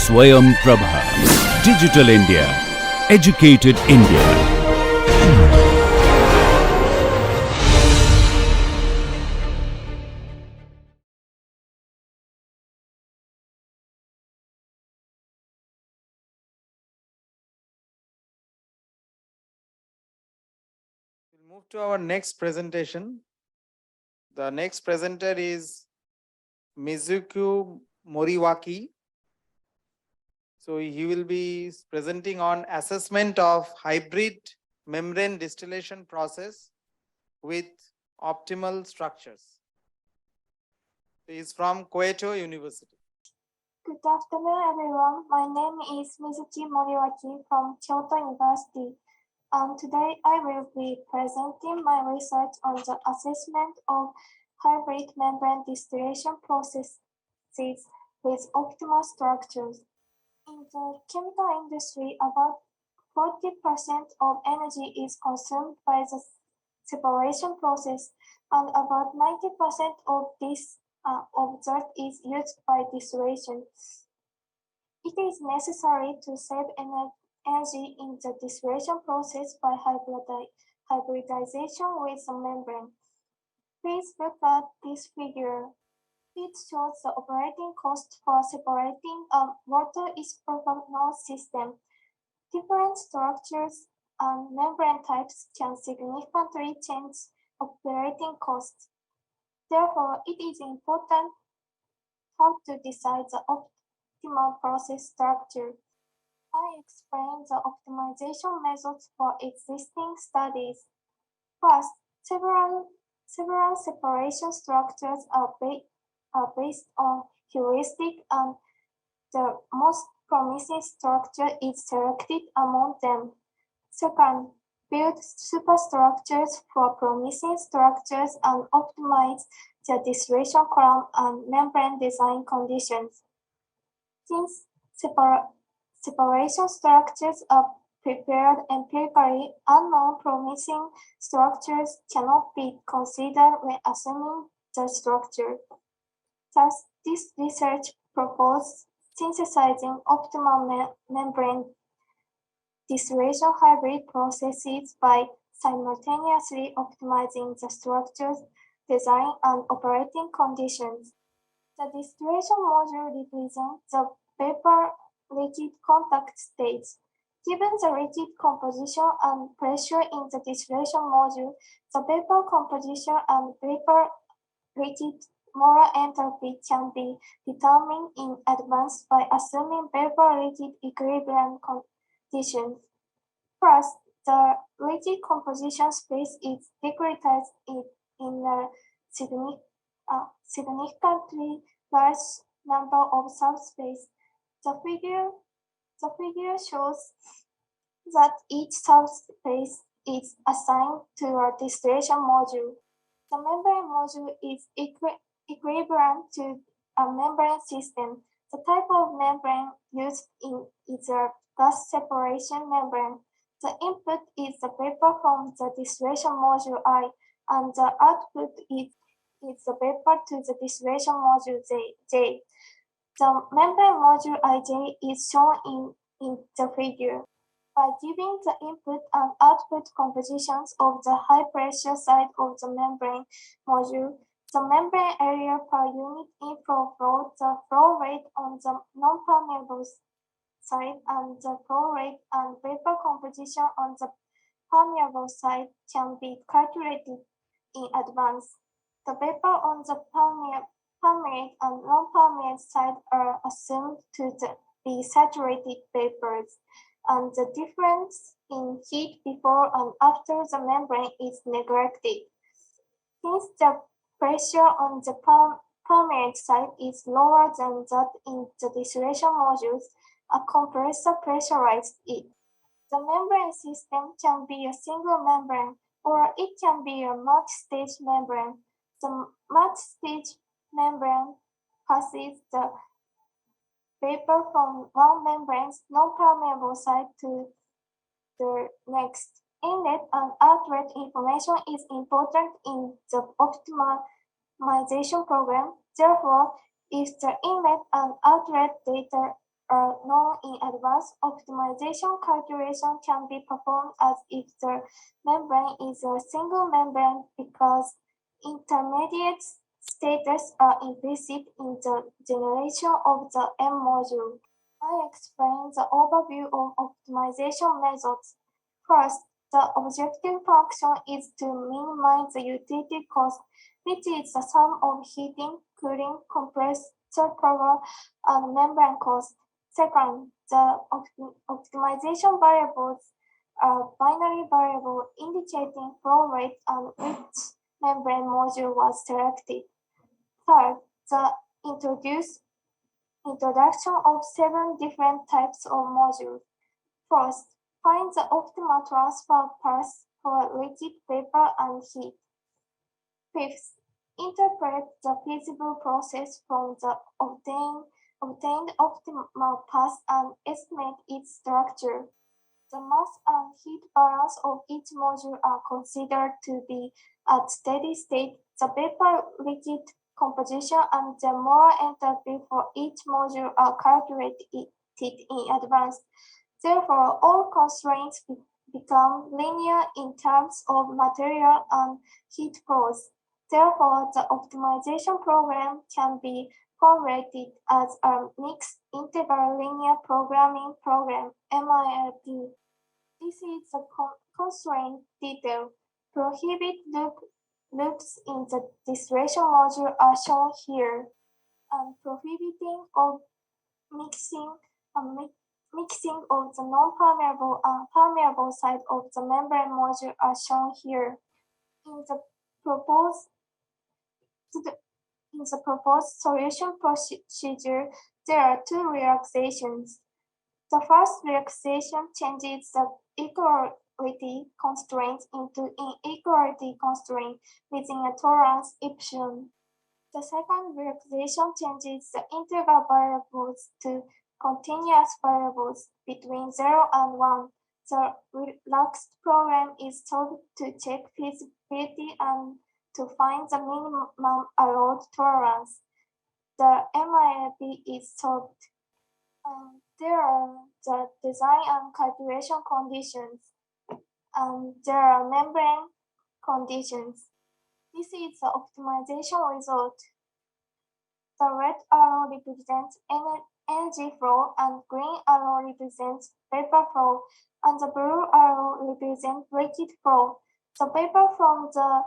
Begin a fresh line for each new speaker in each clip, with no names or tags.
Swayam Prabha. Digital India. Educated India.
We'll move to our next presentation. The next presenter is Mizuku Moriwaki. So he will be presenting on assessment of hybrid membrane distillation process with optimal structures. He is from Kyoto University.
Good afternoon, everyone. My name is Mizuki Moriwaki from Kyoto University. Today I will be presenting my research on the assessment of hybrid membrane distillation processes with optimal structures. In the chemical industry, about 40% of energy is consumed by the separation process, and about 90% of this of that is used by distillation. It is necessary to save energy in the distillation process by hybridization with the membrane. Please look at this figure. It shows the operating cost for separating a water isopropanol system. Different structures and membrane types can significantly change operating costs. Therefore, it is important how to decide the optimal process structure. I explain the optimization methods for existing studies. First, several separation structures are based on heuristic, and the most promising structure is selected among them. Second, build superstructures for promising structures and optimize the distillation column and membrane design conditions. Since separation structures are prepared empirically, unknown promising structures cannot be considered when assuming the structure. Thus, this research proposed synthesizing optimal membrane distillation hybrid processes by simultaneously optimizing the structures, design, and operating conditions. The distillation module represents the vapor-liquid contact states. Given the liquid composition and pressure in the distillation module, the vapor composition and vapor-liquid molar enthalpy can be determined in advance by assuming vapor-liquid equilibrium conditions. First, the liquid composition space is discretized in a significantly large number of subspaces. The figure shows that each subspace is assigned to a distillation module. The membrane module is equivalent to a membrane system. The type of membrane used is a gas separation membrane. The input is the vapor from the distillation module I, and the output is the vapor to the distillation module J. The membrane module IJ is shown in the figure. By giving the input and output compositions of the high pressure side of the membrane module, the membrane area per unit inflow flow, the flow rate on the non-permeable side, and the flow rate and vapor composition on the permeable side can be calculated in advance. The vapor on the permeate and non-permeate side are assumed to be saturated vapors, and the difference in heat before and after the membrane is neglected. Since the pressure on the permeate side is lower than that in the distillation modules, a compressor pressurized it. The membrane system can be a single membrane, or it can be a multi-stage membrane. The multi-stage membrane passes the vapor from one membrane's non-permeable side to the next. Inlet and outlet information is important in the optimization program. Therefore, if the inlet and outlet data are known in advance, optimization calculation can be performed as if the membrane is a single membrane because intermediate states are implicit in the generation of the M module. I explain the overview of optimization methods. First, the objective function is to minimize the utility cost, which is the sum of heating, cooling, compressor power, and membrane cost. Second, the optimization variables are binary variable indicating flow rate and which membrane module was selected. Third, the introduction of 7 different types of modules. First, find the optimal transfer path for liquid vapor and heat. Fifth, interpret the feasible process from the obtained optimal path and estimate its structure. The mass and heat balance of each module are considered to be at steady state. The vapor-liquid composition and the molar enthalpy for each module are calculated in advance. Therefore, all constraints become linear in terms of material and heat flows. Therefore, the optimization program can be formulated as a mixed interval linear programming program (MILP). This is the constraint detail. Prohibit loops in the distillation module are shown here, and prohibiting of mixing mixing of the non-permeable and permeable side of the membrane module are shown here. In the proposed solution procedure, there are 2 relaxations. The first relaxation changes the equality constraint into inequality constraint within a tolerance epsilon. The second relaxation changes the interval variables to continuous variables between 0 and 1. The relaxed program is solved to check feasibility and to find the minimum allowed tolerance. The MILP is solved. There are the design and calculation conditions, and there are membrane conditions. This is the optimization result. The red arrow represents energy flow, and green arrow represents vapor flow, and the blue arrow represents liquid flow. The vapor from the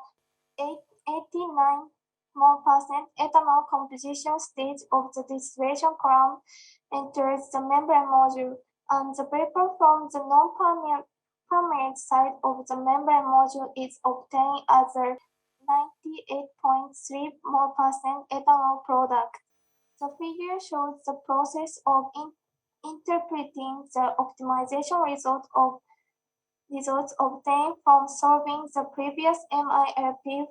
89% ethanol composition stage of the distillation column enters the membrane module, and the vapor from the non-permeate side of the membrane module is obtained as a 98.3% ethanol product. The figure shows the process of interpreting the optimization results obtained from solving the previous MILP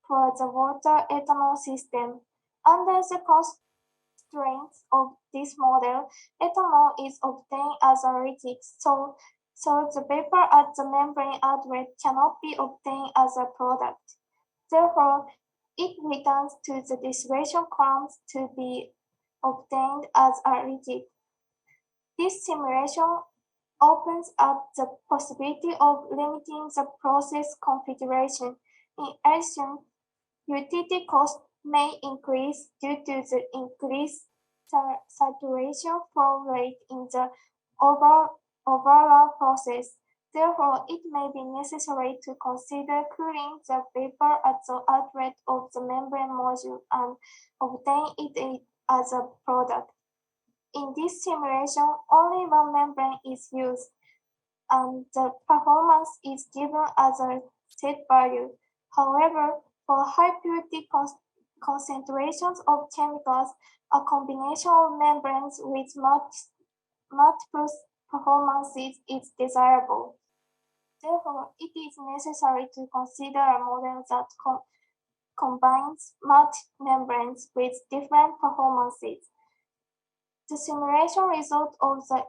for the water ethanol system. Under the constraints of this model, ethanol is obtained as a liquid, so the vapor at the membrane outlet cannot be obtained as a product. Therefore, it returns to the distillation columns to be obtained as a liquid. This simulation opens up the possibility of limiting the process configuration. In addition, utility cost may increase due to the increased saturation flow rate in the overall process. Therefore, it may be necessary to consider cooling the vapor at the outlet of the membrane module and obtain it as a product. In this simulation, only one membrane is used, and the performance is given as a set value. However, for high purity concentrations of chemicals, a combination of membranes with multiple performances is desirable. Therefore, it is necessary to consider a model that combines multi-membranes with different performances. The simulation results of the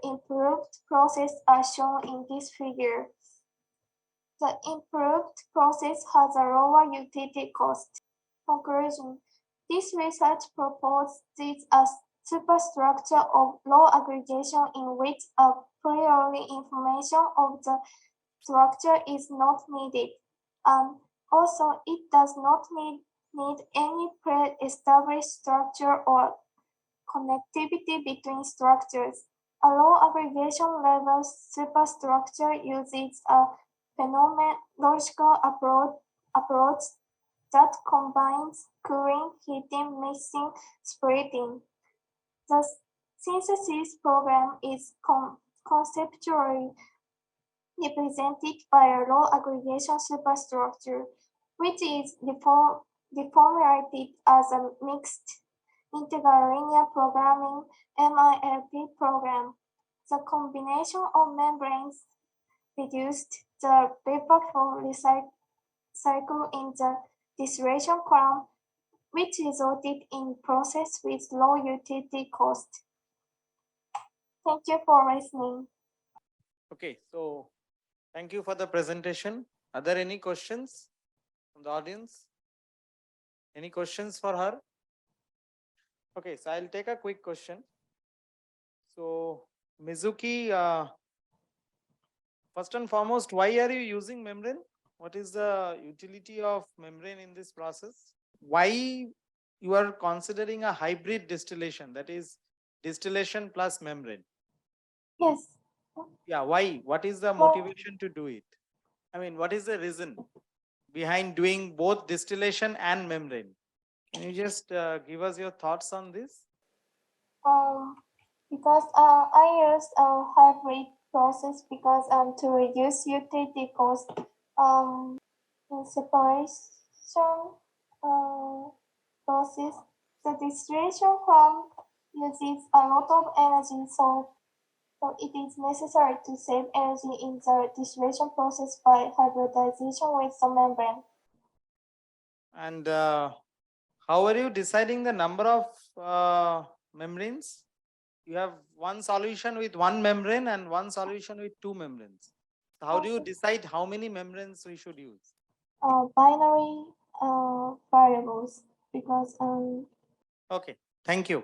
improved process are shown in this figure. The improved process has a lower utility cost. Conclusion. This research proposes a superstructure of low aggregation in which a priori information of the structure is not needed. Also, it does not need any pre-established structure or connectivity between structures. A low aggregation level superstructure uses a phenomenological approach that combines cooling, heating, mixing, splitting. The synthesis program is conceptually represented by a low aggregation superstructure, which is deformulated as a mixed integral linear programming MILP program. The combination of membranes reduced the vapor flow cycle in the distillation column, which resulted in process with low utility cost. Thank you for listening.
Okay, so thank you for the presentation. Are there any questions from the audience? Any questions for her? Okay, so I'll take a quick question. So, Mizuki, first and foremost, why are you using membrane? What is the utility of membrane in this process? Why you are considering a hybrid distillation, that is distillation plus membrane?
Yes.
Yeah, why? What is the motivation to do it? I mean, what is the reason behind doing both distillation and membrane? Can you just give us your thoughts on this?
Because I used a hybrid process because to reduce utility cost in separation process, the distillation plant uses a lot of energy, so it is necessary to save energy in the distillation process by hybridization with the membrane.
And how are you deciding the number of membranes? You have one solution with one membrane and one solution with two membranes. So how do you decide how many membranes we should use?
Binary variables because
Okay, thank you.